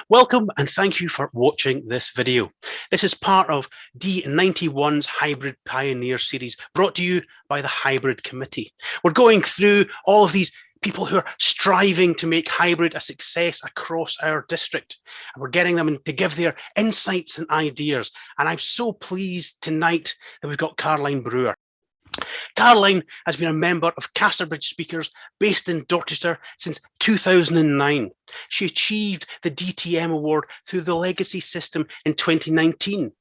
Welcome and thank you for watching this video. This is part of D91's Hybrid Pioneer series brought to you by the Hybrid Committee. We're going through all of these people who are striving to make hybrid a success across our district. And we're getting them to give their insights and ideas. And I'm so pleased tonight that we've got Caroline Brewer. Caroline has been a member of Casterbridge Speakers based in Dorchester since 2009. She achieved the DTM award through the legacy system in 2019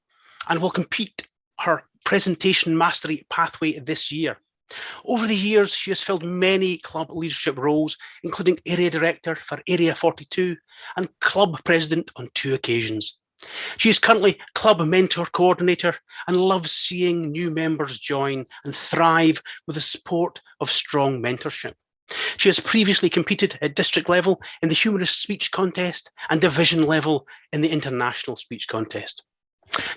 and will complete her presentation mastery pathway this year. Over the years, she has filled many club leadership roles, including area director for Area 42 and club president on 2 occasions. She is currently club mentor coordinator and loves seeing new members join and thrive with the support of strong mentorship. She has previously competed at district level in the humorous speech contest and division level in the international speech contest.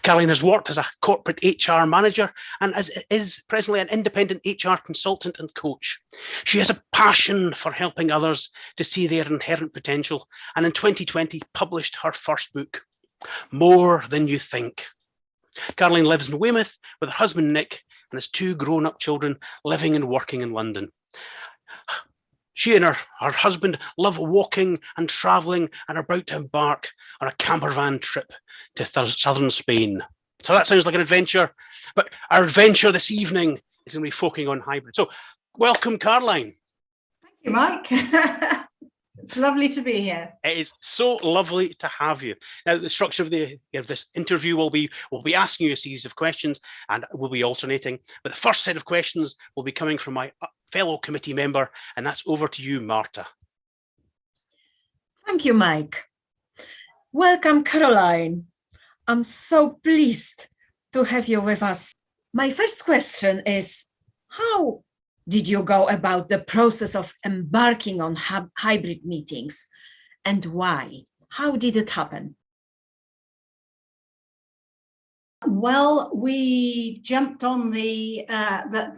Caroline has worked as a corporate HR manager and is presently an independent HR consultant and coach. She has a passion for helping others to see their inherent potential, and in 2020 published her first book, More Than You Think. Caroline lives in Weymouth with her husband Nick and has 2 grown-up children living and working in London. She and her husband love walking and travelling and are about to embark on a camper van trip to southern Spain. So that sounds like an adventure, but our adventure this evening is going to be focusing on hybrid. So welcome, Caroline. Thank you, Mike. It's lovely to be here. It is so lovely to have you. Now, the structure of this interview will be, we'll be asking you a series of questions and we'll be alternating. But the first set of questions will be coming from my fellow committee member, and that's over to you, Marta. Thank you, Mike. Welcome, Caroline. I'm so pleased to have you with us. My first question is, how did you go about the process of embarking on hybrid meetings, and why? How did it happen? Well, we jumped on the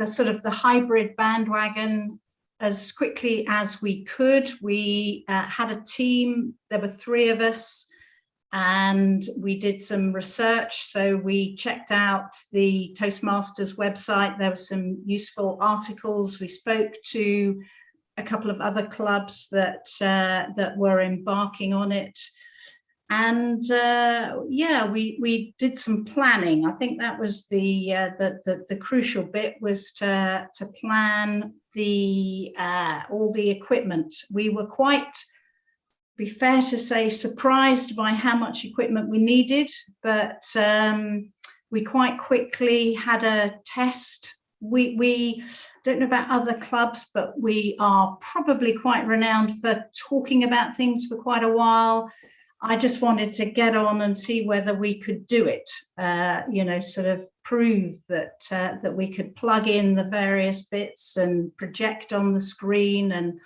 sort of the hybrid bandwagon as quickly as we could. We had a team. There were 3 of us, and we did some research. So we checked out the Toastmasters website. There were some useful articles. We spoke to a couple of other clubs that were embarking on it. And yeah, we did some planning. I think that was the crucial bit, was to plan all the equipment. We were quite, be fair to say, surprised by how much equipment we needed, but we quite quickly had a test. We don't know about other clubs, but we are probably quite renowned for talking about things for quite a while. I just wanted to get on and see whether we could do it, you know, sort of prove that we could plug in the various bits and project on the screen and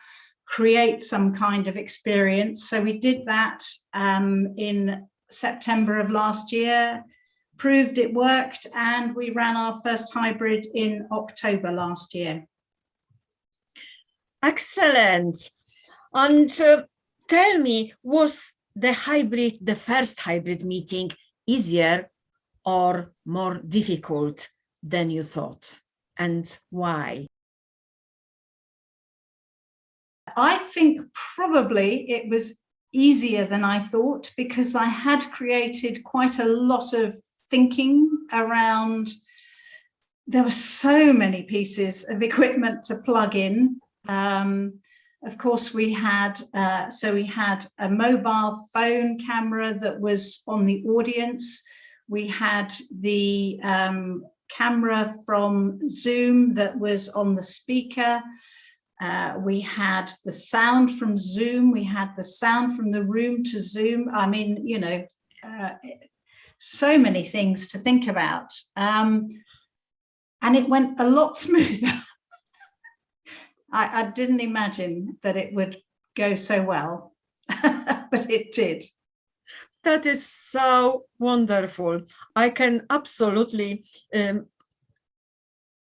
create some kind of experience. So we did that in September of last year, proved it worked, and we ran our first hybrid in October last year. Excellent. And tell me, was the first hybrid meeting, easier or more difficult than you thought, and why? I think probably it was easier than I thought, because I had created quite a lot of thinking around. There were so many pieces of equipment to plug in. Of course, we had a mobile phone camera that was on the audience. We had the camera from Zoom that was on the speaker. We had the sound from Zoom. We had the sound from the room to Zoom. I mean, you know, so many things to think about. And it went a lot smoother. I didn't imagine that it would go so well, but it did. That is so wonderful. I can absolutely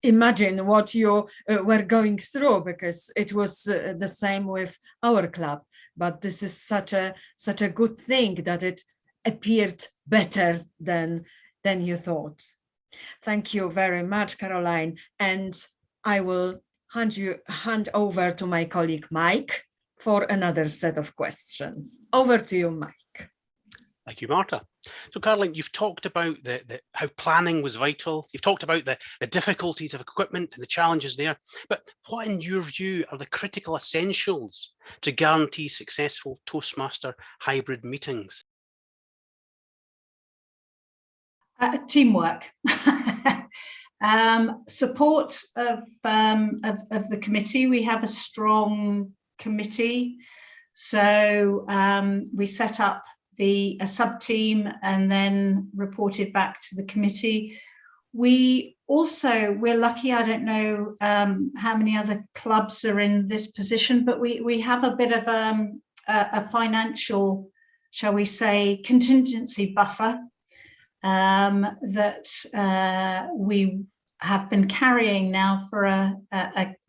imagine what you were going through, because it was the same with our club. But this is such a good thing that it appeared better than you thought. Thank you very much, Caroline. And I will hand over to my colleague Mike for another set of questions. Over to you, Mike. Thank you, Marta. So, Caroline, you've talked about how planning was vital. You've talked about the difficulties of equipment and the challenges there. But what, in your view, are the critical essentials to guarantee successful Toastmaster hybrid meetings? Teamwork. Support of the committee. We have a strong committee. So we set up a sub-team and then reported back to the committee. We're lucky, I don't know how many other clubs are in this position, but we have a bit of a financial, shall we say, contingency buffer that we have been carrying now for a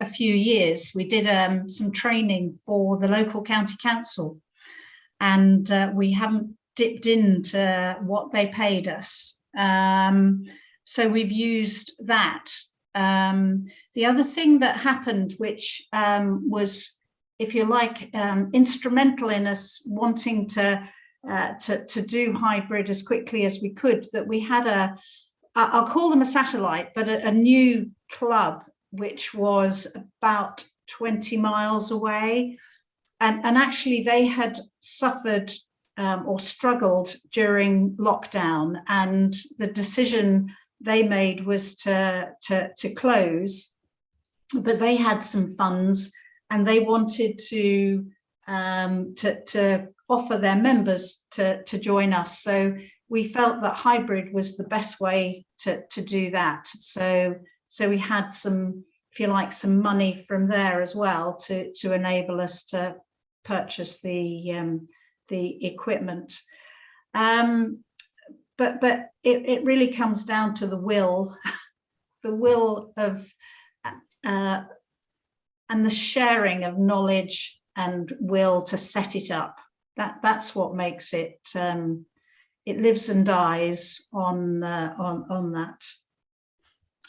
few years. We did some training for the local county council, and we haven't dipped into what they paid us. So we've used that. The other thing that happened, which was, if you like, instrumental in us wanting to do hybrid as quickly as we could, that we had I'll call them a satellite, but a new club, which was about 20 miles away. And actually they had suffered or struggled during lockdown, and the decision they made was to close, but they had some funds and they wanted to offer their members to join us. So we felt that hybrid was the best way to do that. So we had some, if you like, some money from there as well to enable us to purchase the equipment. But it really comes down to the will of and the sharing of knowledge and will to set it up. That's what makes it. It lives and dies on that.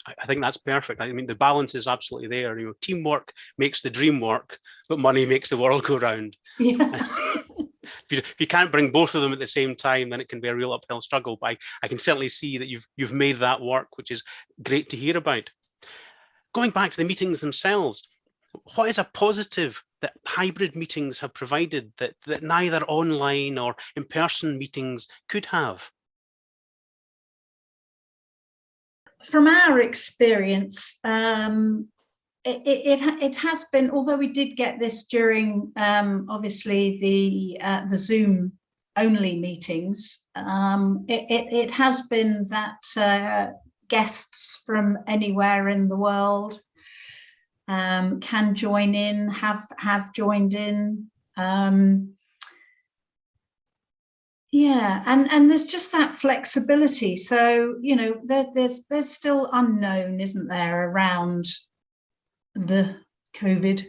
I think that's perfect. I mean, the balance is absolutely there. You know, teamwork makes the dream work, but money makes the world go round. Yeah. If you can't bring both of them at the same time, then it can be a real uphill struggle. But I can certainly see that you've made that work, which is great to hear about. Going back to the meetings themselves, what is a positive that hybrid meetings have provided that neither online or in-person meetings could have? From our experience, it has been, although we did get this during obviously the Zoom only meetings, it has been that guests from anywhere in the world can join in, have joined in. Yeah, and there's just that flexibility. So, you know, there's still unknown, isn't there, around the COVID.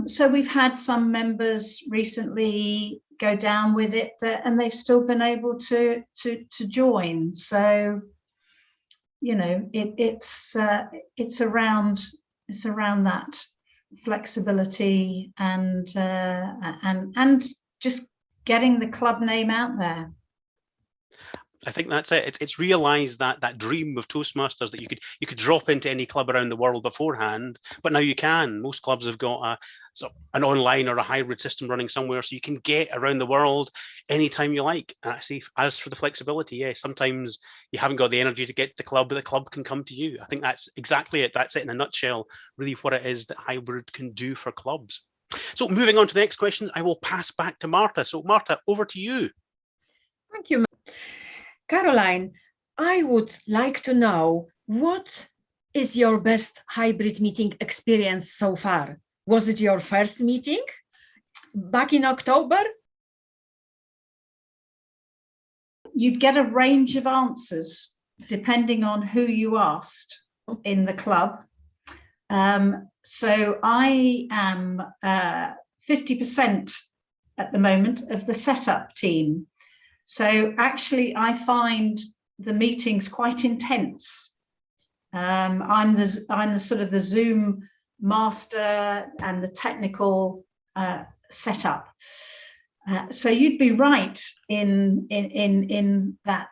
So we've had some members recently go down with it, and they've still been able to join. So, you know, it's around that flexibility and just getting the club name out there. I think that's it. It's realised that dream of Toastmasters that you could drop into any club around the world beforehand, but now you can. Most clubs have got an online or a hybrid system running somewhere, so you can get around the world anytime you like. And actually, as for the flexibility, yeah, sometimes you haven't got the energy to get to the club, but the club can come to you. I think that's exactly it. That's it in a nutshell, really what it is that hybrid can do for clubs. So moving on to the next question, I will pass back to Marta. So Marta, over to you. Thank you. Caroline, I would like to know, what is your best hybrid meeting experience so far? Was it your first meeting back in October? You'd get a range of answers depending on who you asked. in the club. So I am 50% at the moment of the setup team. So actually I find the meetings quite intense. I'm the sort of the Zoom master and the technical setup. So you'd be right in that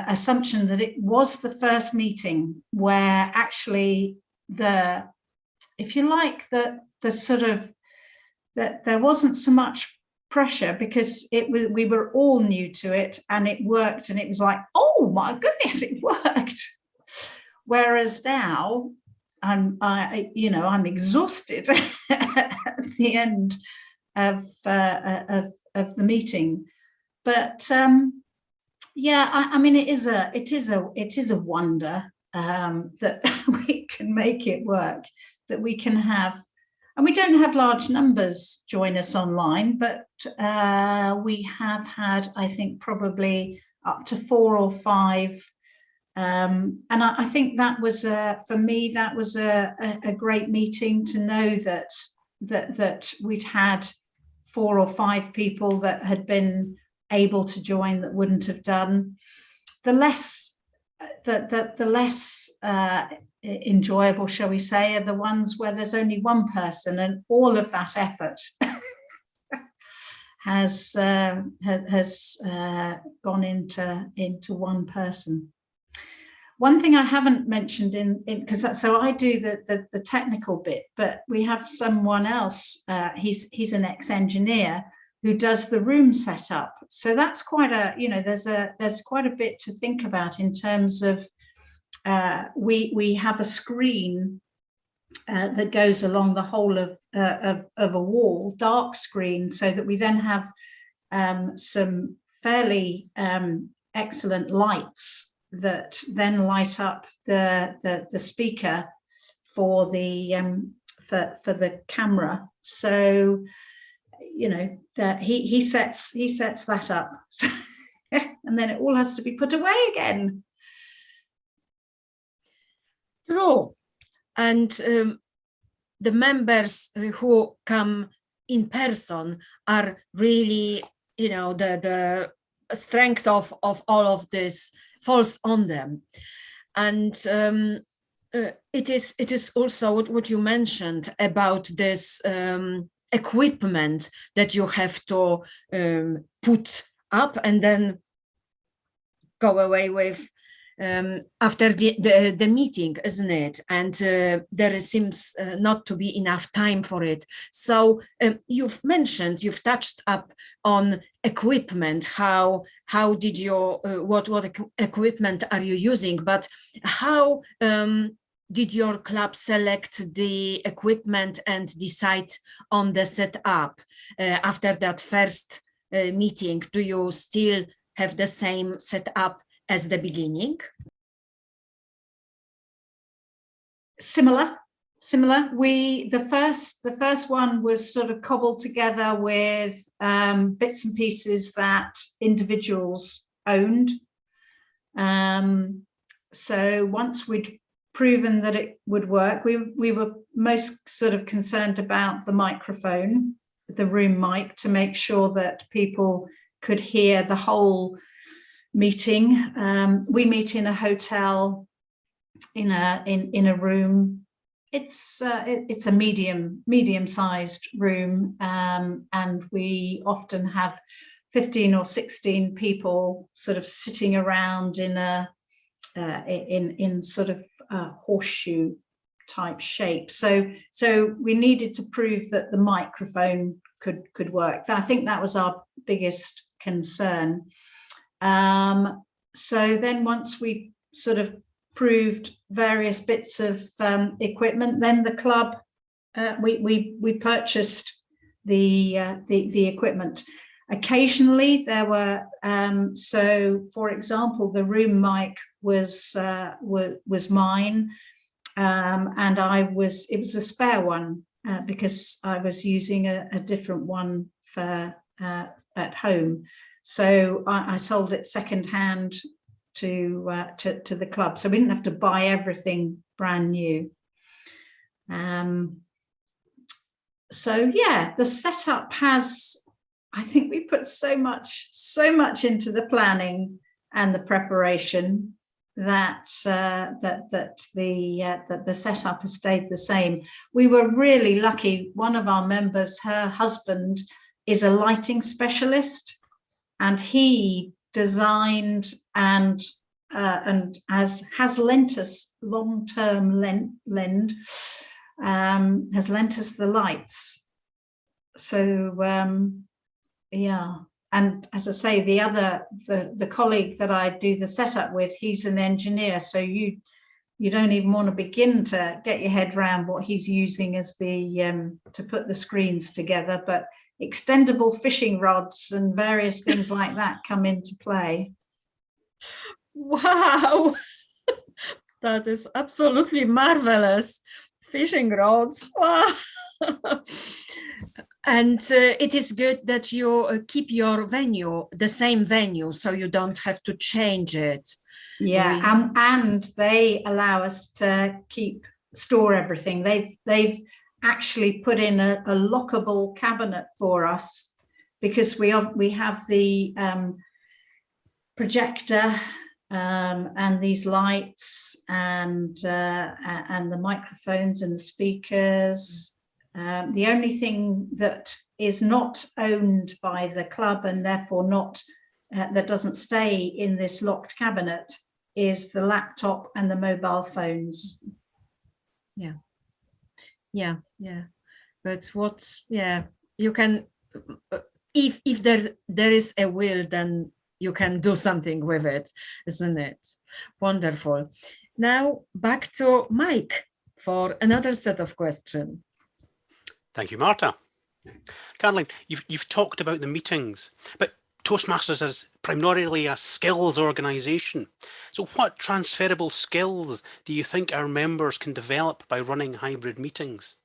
assumption that it was the first meeting where actually if you like, the sort of that there wasn't so much pressure because we were all new to it and it worked and it was like, oh my goodness, it worked. Whereas now I'm exhausted at the end of the meeting, but yeah, I mean it is a wonder that we can make it work, that we can have, and we don't have large numbers join us online, but we have had, I think, probably up to 4 or 5. And I think that was for me, that was a great meeting to know that we'd had 4 or 5 people that had been able to join that wouldn't have done. The less enjoyable, shall we say, are the ones where there's only one person and all of that effort has gone into one person. One thing I haven't mentioned because so I do the technical bit, but we have someone else. He's an ex-engineer who does the room setup. So that's quite there's quite a bit to think about in terms of we have a screen that goes along the whole of a wall, dark screen, so that we then have some fairly excellent lights that then light up the speaker for the camera. So that he sets that up, and then it all has to be put away again. True. And the members who come in person are really, the strength of all of this falls on them. And it is also what you mentioned about this equipment that you have to put up and then go away with after the meeting, isn't it? And there seems not to be enough time for it. So you've touched up on equipment. How did you what equipment are you using? But how did your club select the equipment and decide on the setup after that first meeting? Do you still have the same setup as the beginning? Similar. The first one was sort of cobbled together with bits and pieces that individuals owned. So once we'd proven that it would work, we were most sort of concerned about the microphone, the room mic, to make sure that people could hear the whole meeting. We meet in a hotel, in a room. It's a medium-sized room, and we often have 15 or 16 people sort of sitting around in sort of horseshoe type shape. So we needed to prove that the microphone could work. I think that was our biggest concern. So then once we sort of proved various bits of equipment, then the club, we purchased the equipment. Occasionally there were, so for example, the room mic was mine, and it was a spare one because I was using a different one for at home. So I sold it secondhand to the club. So we didn't have to buy everything brand new. So yeah, the setup has, I think we put so much into the planning and the preparation that the setup has stayed the same. We were really lucky. One of our members, her husband is a lighting specialist, and he designed and has lent us has lent us the lights. So yeah, and as I say, the colleague that I do the setup with, he's an engineer, so you don't even want to begin to get your head around what he's using as the to put the screens together. But extendable fishing rods and various things like that come into play. Wow, that is absolutely marvelous. Fishing rods. Wow. And it is good that you keep your venue, the same venue, so you don't have to change it. Yeah, and they allow us to store everything. They've actually put in a lockable cabinet for us, because we have the projector and these lights and the microphones and the speakers. The only thing that is not owned by the club, and therefore not that doesn't stay in this locked cabinet, is the laptop and the mobile phones. Yeah. But you can, if there is a will, then you can do something with it, isn't it? Wonderful. Now back to Mike for another set of questions. Thank you, Marta. Caroline, you've talked about the meetings, but Toastmasters is primarily a skills organisation. So what transferable skills do you think our members can develop by running hybrid meetings?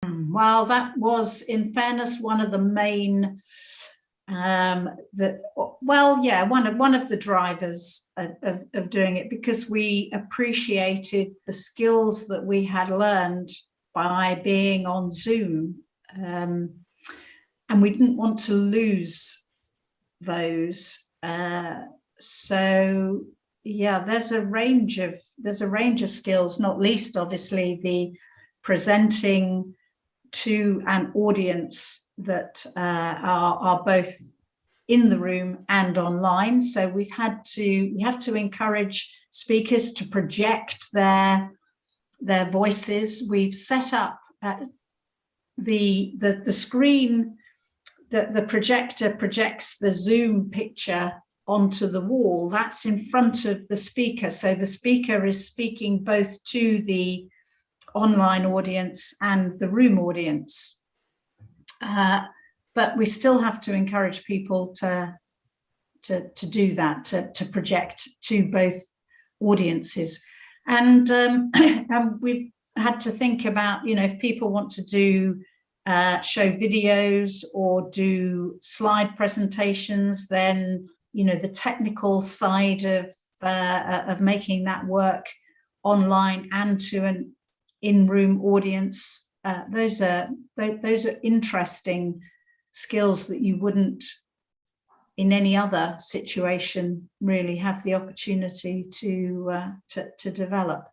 Well, that was, in fairness, one of the main, one of the drivers of doing it, because we appreciated the skills that we had learned by being on Zoom, and we didn't want to lose those. So yeah, there's a range of skills, not least obviously the presenting to an audience that are both in the room and online. So we have to encourage speakers to project their voices. We've set up the screen, the projector projects the Zoom picture onto the wall. That's in front of the speaker. So the speaker is speaking both to the online audience and the room audience. But we still have to encourage people to do that, to project to both audiences. And we've had to think about, if people want to do show videos or do slide presentations, then the technical side of making that work online and to an in-room audience, those are interesting skills that you wouldn't in any other situation really have the opportunity to develop.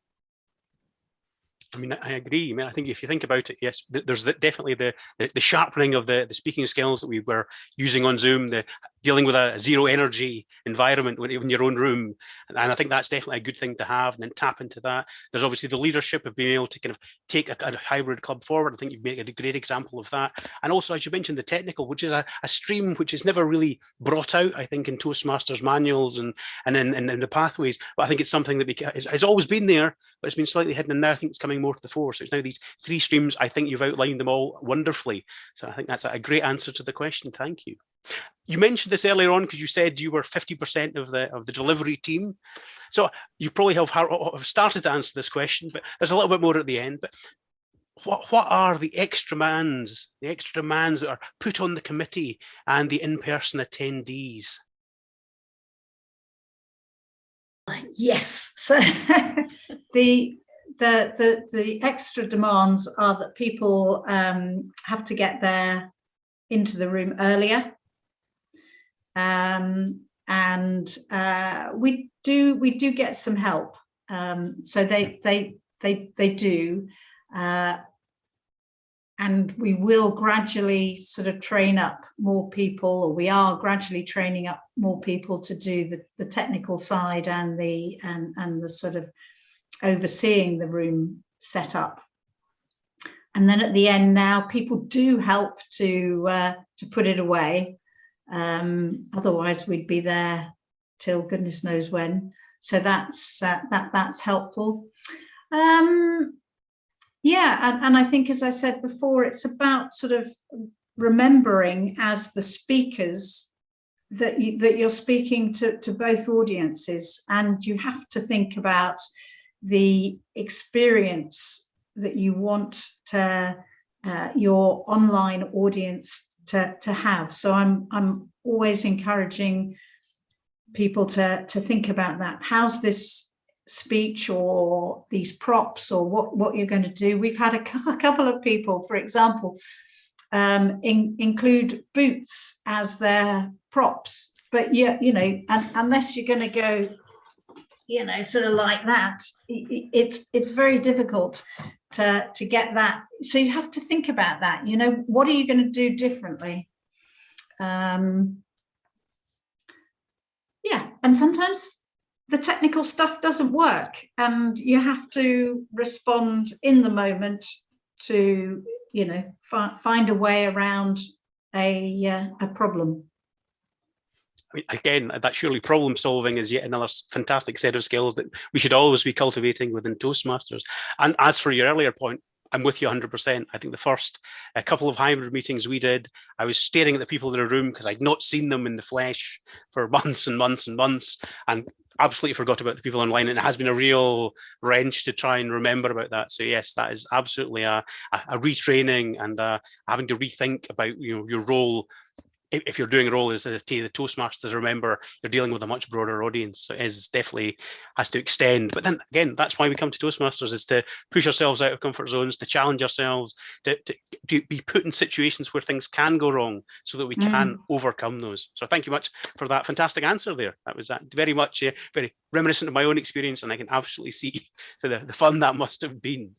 I mean, I agree. I mean, I think if you think about it, yes, there's definitely the sharpening of the speaking skills that we were using on Zoom, the dealing with a zero energy environment in your own room. And I think that's definitely a good thing to have, and then tap into that. There's obviously the leadership of being able to kind of take a hybrid club forward. I think you've made a great example of that. And also, as you mentioned, the technical, which is a stream which is never really brought out, I think, in Toastmasters manuals and in the pathways. But I think it's something that has always been there, but it's been slightly hidden, and now I think it's coming more to the fore. So it's now these 3 streams. I think you've outlined them all wonderfully. So I think that's a great answer to the question. Thank you. You mentioned this earlier on because you said you were 50% of the delivery team. So you probably have started to answer this question, but there's a little bit more at the end. But what are the extra demands that are put on the committee and the in-person attendees? Yes. So the extra demands are that people have to get there into the room earlier, and we do get some help. So they do, and we will gradually sort of train up more people, or we are gradually training up more people to do the technical side and the sort of overseeing the room setup. And then at the end now, people do help to put it away. Otherwise, we'd be there till goodness knows when. So that's helpful. Yeah, and I think, as I said before, it's about sort of remembering as the speakers that you're speaking to both audiences, and you have to think about the experience that you want your online audience to have. So I'm always encouraging people to think about that. How's this speech or these props or what you're going to do? We've had a couple of people, for example, include boots as their props, but you know, unless you're going to go, you know, sort of like that, it's very difficult to get that. So you have to think about that. You know, what are you going to do differently? Yeah, and sometimes the technical stuff doesn't work, and you have to respond in the moment to, you know, find a way around a problem. I mean, again, that surely problem solving is yet another fantastic set of skills that we should always be cultivating within Toastmasters. And as for your earlier point, I'm with you 100%. I think the first couple of hybrid meetings we did, I was staring at the people in the room because I'd not seen them in the flesh for months and months and months, and absolutely forgot about the people online. And it has been a real wrench to try and remember about that. So yes, that is absolutely a retraining and having to rethink about, you know, your role. If you're doing a role as the Toastmasters, remember you're dealing with a much broader audience. So it is definitely has to extend. But then again, that's why we come to Toastmasters, is to push ourselves out of comfort zones, to challenge ourselves, to be put in situations where things can go wrong so that we can overcome those. So thank you much for that fantastic answer there. That was very much very reminiscent of my own experience, and I can absolutely see the fun that must have been.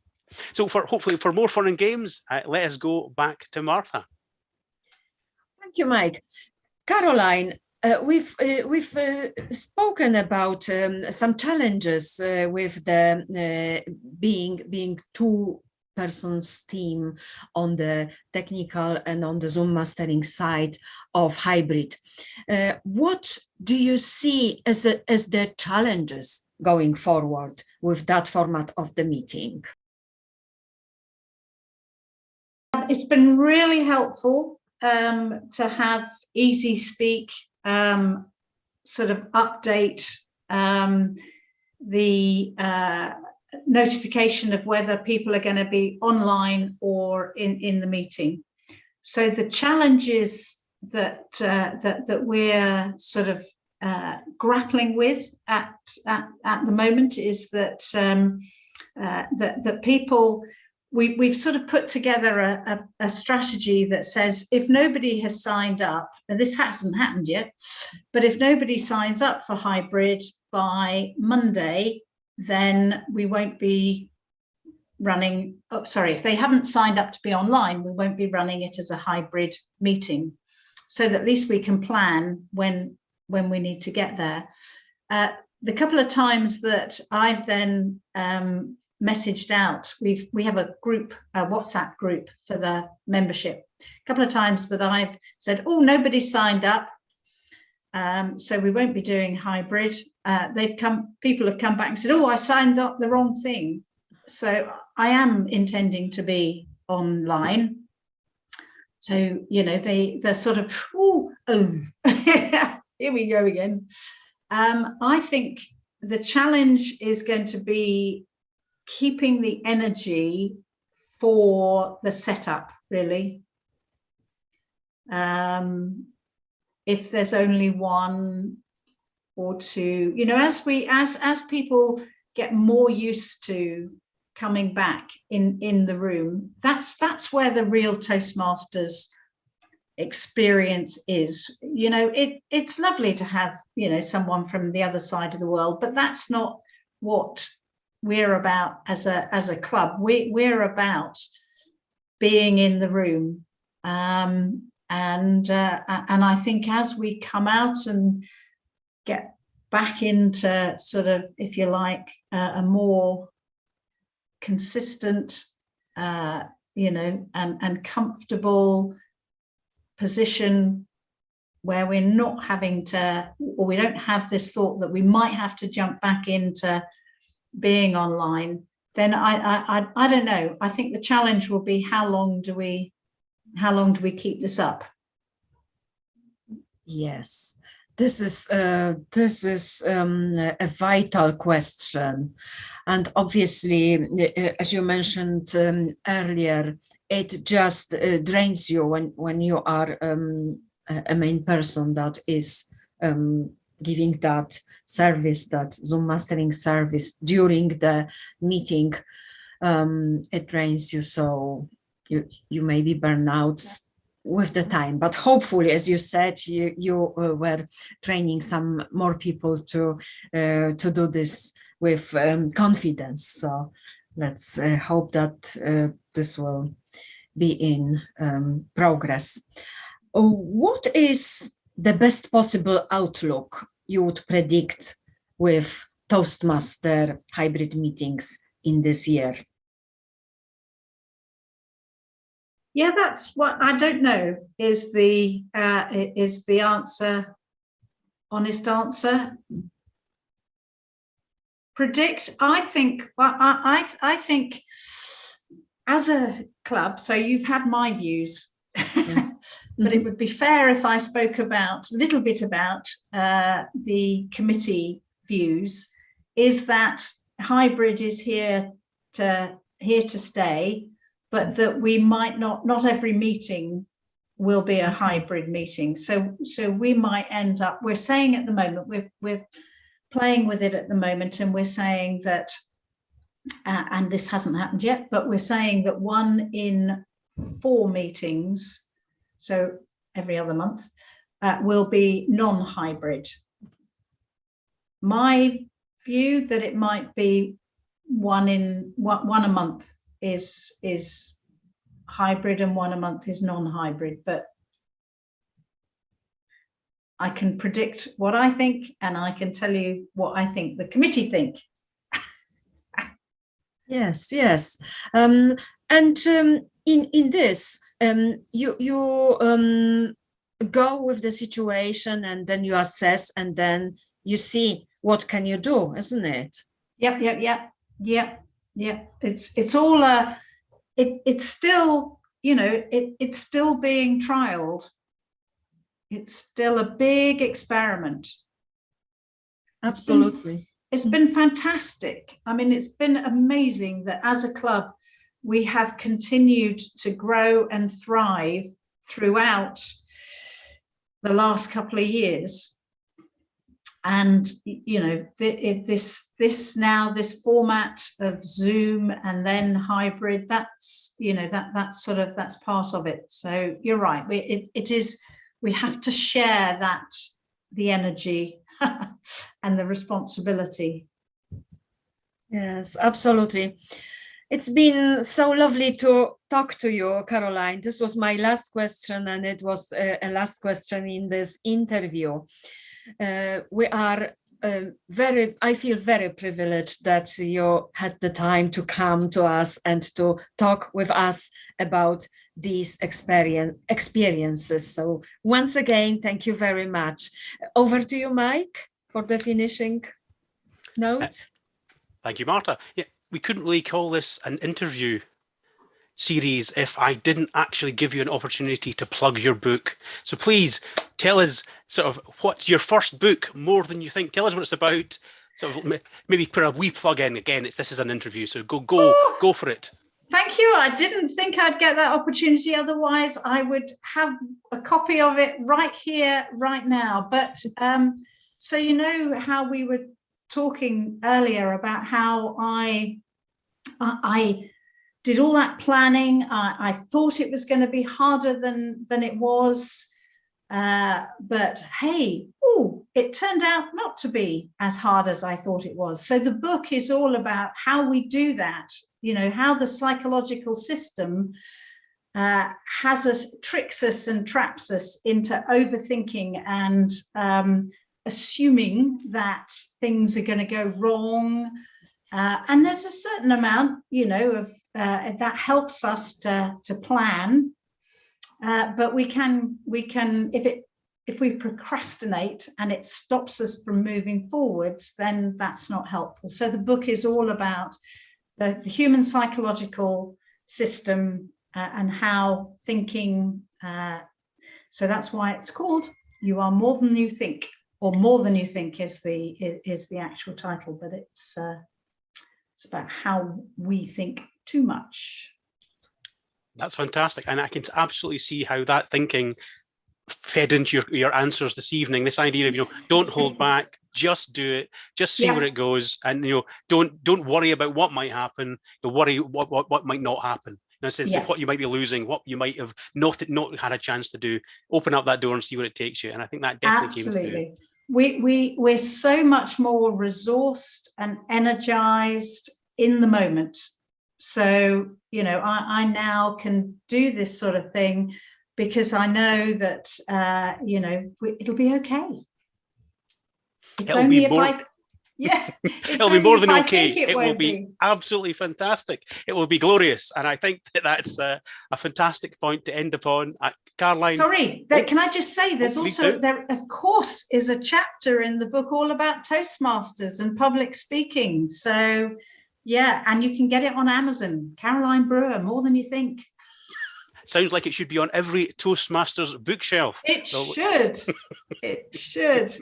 So hopefully for more fun and games, let us go back to Martha. Thank you, Mike. Caroline, we've spoken about some challenges with the being two-persons team on the technical and on the Zoom mastering side of hybrid. What do you see as the challenges going forward with that format of the meeting? It's been really helpful to have easy speak sort of update the notification of whether people are going to be online or in the meeting. So the challenges that we're sort of grappling with at the moment is that that people. We've sort of put together a strategy that says if nobody has signed up, and this hasn't happened yet, but if nobody signs up for hybrid by Monday, then we won't be running, if they haven't signed up to be online, we won't be running it as a hybrid meeting, so that at least we can plan when we need to get there. The couple of times that I've then messaged out, we have a group, a WhatsApp group for the membership. A couple of times that I've said, oh, nobody signed up, so we won't be doing hybrid. People have come back and said, oh, I signed up the wrong thing. So I am intending to be online. So, you know, they're sort of, oh, here we go again. I think the challenge is going to be keeping the energy for the setup, really. If there's only one or to, you know, as people get more used to coming back in the room, that's where the real Toastmasters experience is. You know, it's lovely to have, you know, someone from the other side of the world, but that's not what we're about as a club. We're about being in the room, and I think as we come out and get back into sort of, if you like, a more consistent, you know, and comfortable position where we're not having to, or we don't have this thought that we might have to jump back into being online, then I don't know. I think the challenge will be how long do we keep this up? Yes, this is a vital question, and obviously, as you mentioned earlier, it just drains you when you are a main person that is giving that service, that Zoom mastering service during the meeting. It drains you, so you may be burned out with the time, but hopefully, as you said, you were training some more people to do this with confidence. So let's hope that this will be in progress. What is the best possible outlook you would predict with Toastmaster hybrid meetings in this year? Yeah, that's what I don't know is the answer, honest answer. Predict, I think as a club, so you've had my views, but it would be fair if I spoke a little bit about the committee views, is that hybrid is here to stay, but that we might not every meeting will be a hybrid meeting. So we might end up, we're saying at the moment, we're playing with it at the moment, and we're saying that, and this hasn't happened yet, but we're saying that 1 in 4 meetings, so every other month, will be non-hybrid. My view that it might be one a month is hybrid and 1 a month is non-hybrid, but I can predict what I think, and I can tell you what I think the committee think. Yes. And in this, you go with the situation, and then you assess, and then you see what can you do, isn't it? Yep. It's all it's still, you know, it's still being trialed. It's still a big experiment. Absolutely. It's been fantastic. I mean, it's been amazing that as a club, we have continued to grow and thrive throughout the last couple of years. And, you know, this format of Zoom and then hybrid, that's, you know, that's part of it. So you're right. We have to share the energy and the responsibility. Yes, absolutely. It's been so lovely to talk to you, Caroline. This was my last question, and it was a last question in this interview. We are I feel very privileged that you had the time to come to us and to talk with us about these experiences. So once again, thank you very much. Over to you, Mike, for the finishing note. Thank you, Marta. Yeah, we couldn't really call this an interview series if I didn't actually give you an opportunity to plug your book. So please tell us sort of what's your first book, More Than You Think. Tell us what it's about. Sort of maybe put a wee plug in. Again, this is an interview, so go for it. Thank you. I didn't think I'd get that opportunity. Otherwise, I would have a copy of it right here, right now. But So you know how we were talking earlier about how I did all that planning. I thought it was going to be harder than it was. But hey, it turned out not to be as hard as I thought it was. So the book is all about how we do that, you know, how the psychological system tricks us and traps us into overthinking and assuming that things are going to go wrong. And there's a certain amount, you know, of that helps us to plan. But we can if we procrastinate and it stops us from moving forwards, then that's not helpful. So the book is all about the human psychological system and how thinking. So that's why it's called "You Are More Than You Think," or "More Than You Think" is the actual title. But it's about how we think too much. That's fantastic. And I can absolutely see how that thinking fed into your answers this evening. This idea of, you know, don't hold back, just do it, just see where it goes. And, you know, don't worry about what might happen, but worry what might not happen. In a sense of what you might be losing, what you might have not had a chance to do. Open up that door and see where it takes you. And I think that definitely came through. We're so much more resourced and energized in the moment. So, you know, I now can do this sort of thing because I know that, you know, it'll be okay. It's only if I... Yeah, it'll be more than okay. It will be absolutely fantastic. It will be glorious. And I think that's a fantastic point to end upon. Caroline. Sorry, can I just say there's also, there of course is a chapter in the book all about Toastmasters and public speaking. So yeah, and you can get it on Amazon. Caroline Brewer, More Than You Think. Sounds like it should be on every Toastmasters bookshelf. It should. It should.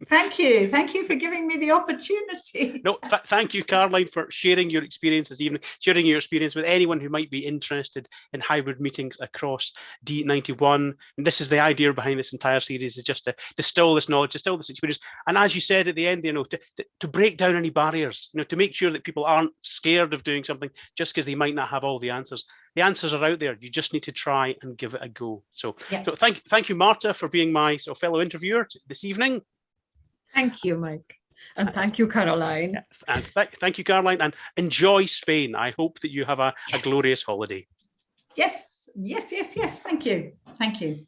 Thank you. Thank you for giving me the opportunity. No, thank you, Caroline, for sharing your experience this evening, sharing your experience with anyone who might be interested in hybrid meetings across D91. And this is the idea behind this entire series, is just to distill this knowledge, distill this experience. And as you said at the end, you know, to break down any barriers, you know, to make sure that people aren't scared of doing something just because they might not have all the answers. The answers are out there. You just need to try and give it a go. So, so thank you, Marta, for being my fellow interviewer this evening. Thank you, Mike. And thank you, Caroline. And thank you, Caroline. And enjoy Spain. I hope that you have a glorious holiday. Yes. Thank you. Thank you.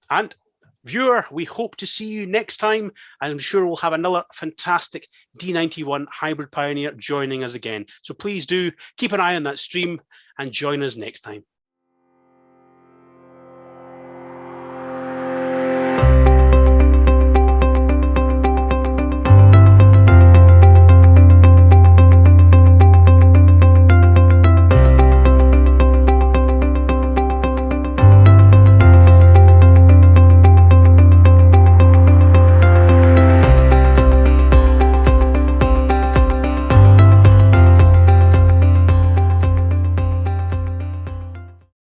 And viewer, we hope to see you next time. I'm sure we'll have another fantastic D91 hybrid pioneer joining us again. So please do keep an eye on that stream and join us next time.